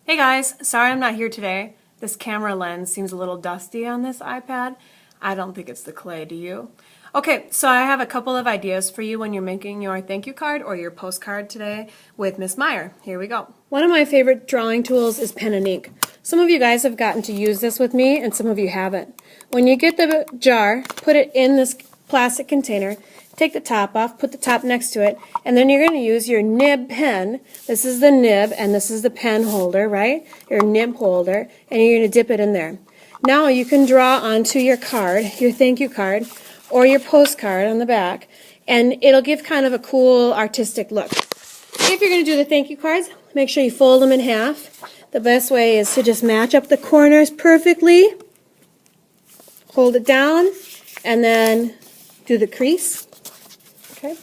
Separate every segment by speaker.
Speaker 1: Hey guys, sorry I'm not here today. This camera lens seems a little dusty on this iPad. I don't think it's the clay, do you? Okay, so I have a couple of ideas for you when you're making your thank you card or your postcard today with Miss Meyer. Here we go. One of my favorite drawing tools is pen and ink. Some of you guys have gotten to use this with me and some of you haven't. When you get the jar, put it in this plastic container, take the top off, put the top next to it, and then you're going to use your nib pen. This is the nib and this is the pen holder, right? Your nib holder, and you're going to dip it in there. Now you can draw onto your card, your thank you card, or your postcard on the back, and it'll give kind of a cool artistic look. If you're going to do the thank you cards, make sure you fold them in half. The best way is to just match up the corners perfectly, hold it down, and then do the crease. Okay?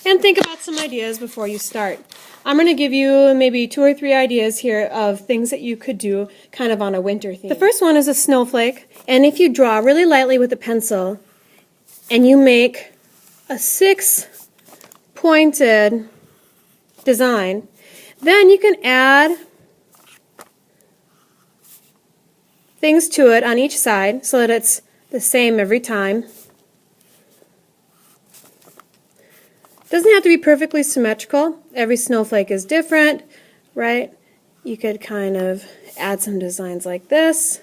Speaker 1: And think about some ideas before you start. I'm going to give you maybe 2 or 3 ideas here of things that you could do kind of on a winter theme. The first one is a snowflake, and if you draw really lightly with a pencil and you make a 6-pointed design, then you can add things to it on each side so that it's the same every time. Doesn't have to be perfectly symmetrical. Every snowflake is different, right? You could kind of add some designs like this.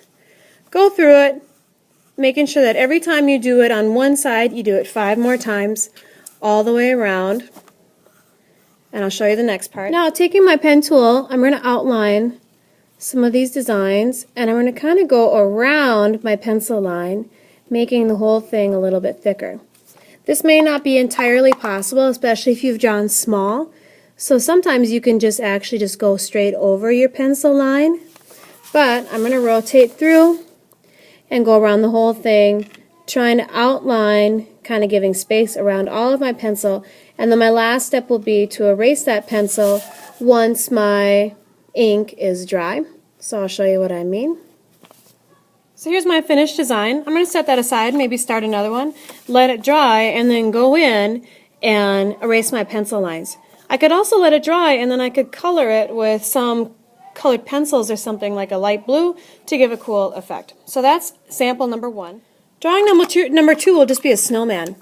Speaker 1: Go through it, making sure that every time you do it on one side, you do it 5 more times all the way around. And I'll show you the next part. Now, taking my pen tool, I'm going to outline some of these designs, and I'm going to kind of go around my pencil line, making the whole thing a little bit thicker. This may not be entirely possible, especially if you've drawn small. So sometimes you can just actually just go straight over your pencil line. But I'm going to rotate through and go around the whole thing, trying to outline, kind of giving space around all of my pencil. And then my last step will be to erase that pencil once my ink is dry. So I'll show you what I mean. So here's my finished design. I'm going to set that aside, maybe start another one, let it dry, and then go in and erase my pencil lines. I could also let it dry and then I could color it with some colored pencils or something like a light blue to give a cool effect. So that's sample number 1. Drawing number two will just be a snowman.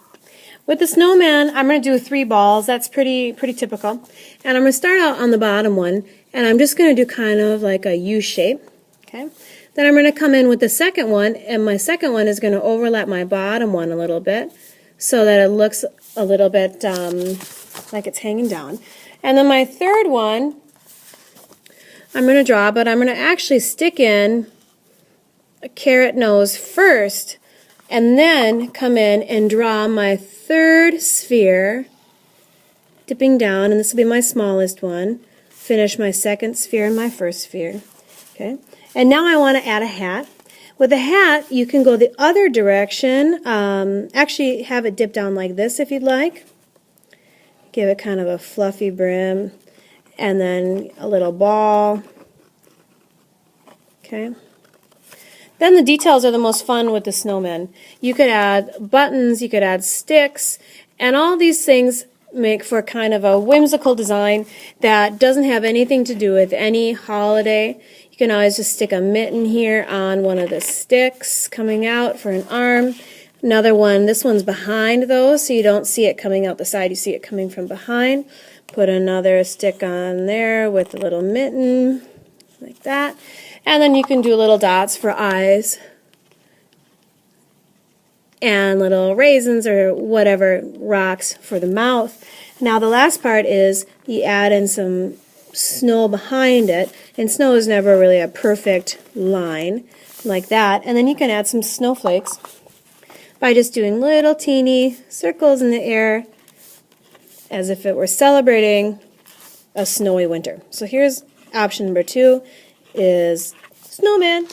Speaker 1: With the snowman, I'm going to do 3 balls. That's pretty typical. And I'm going to start out on the bottom one, and I'm just going to do kind of like a U shape. Okay. Then I'm going to come in with the second one, and my second one is going to overlap my bottom one a little bit so that it looks a little bit like it's hanging down. And then my third one, I'm going to draw, but I'm going to actually stick in a carrot nose first, and then come in and draw my third sphere, dipping down, and this will be my smallest one. Finish my second sphere and my first sphere. Okay. And now I want to add a hat. With a hat, you can go the other direction. Actually, have it dip down like this if you'd like. Give it kind of a fluffy brim, and then a little ball. Okay. Then the details are the most fun with the snowman. You could add buttons, you could add sticks, and all these things make for kind of a whimsical design that doesn't have anything to do with any holiday. You can always just stick a mitten here on one of the sticks coming out for an arm. Another one, this one's behind those, so you don't see it coming out the side, you see it coming from behind. Put another stick on there with a little mitten, like that. And then you can do little dots for eyes and little raisins or whatever rocks for the mouth. Now the last part is you add in some snow behind it, and snow is never really a perfect line like that. And then you can add some snowflakes by just doing little teeny circles in the air as if it were celebrating a snowy winter. So here's option number 2 is snowman.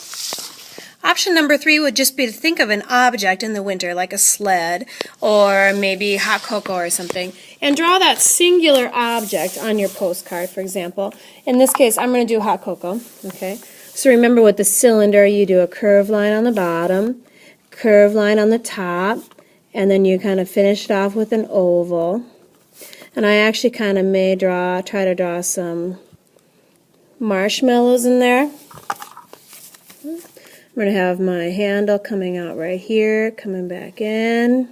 Speaker 1: Option number 3 would just be to think of an object in the winter, like a sled or maybe hot cocoa or something, and draw that singular object on your postcard, for example. In this case, I'm going to do hot cocoa. Okay. So remember, with the cylinder, you do a curved line on the bottom, curved line on the top, and then you kind of finish it off with an oval. And I actually kind of may try to draw some marshmallows in there. I'm going to have my handle coming out right here, coming back in.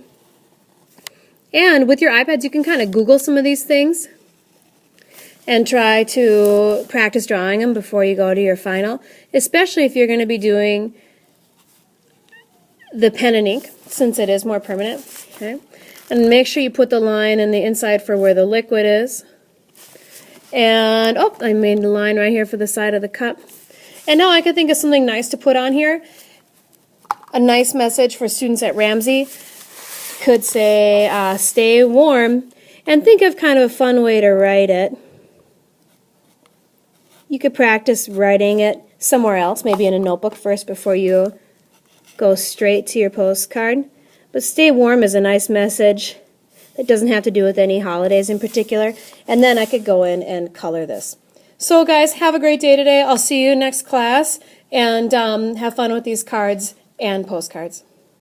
Speaker 1: And with your iPads, you can kind of Google some of these things and try to practice drawing them before you go to your final, especially if you're going to be doing the pen and ink, since it is more permanent. Okay? And make sure you put the line in the inside for where the liquid is. And, oh, I made a line right here for the side of the cup. And now I could think of something nice to put on here. A nice message for students at Ramsey could say, stay warm, and think of kind of a fun way to write it. You could practice writing it somewhere else, maybe in a notebook first before you go straight to your postcard. But stay warm is a nice message that doesn't have to do with any holidays in particular. And then I could go in and color this. So guys, have a great day today. I'll see you next class, and have fun with these cards and postcards.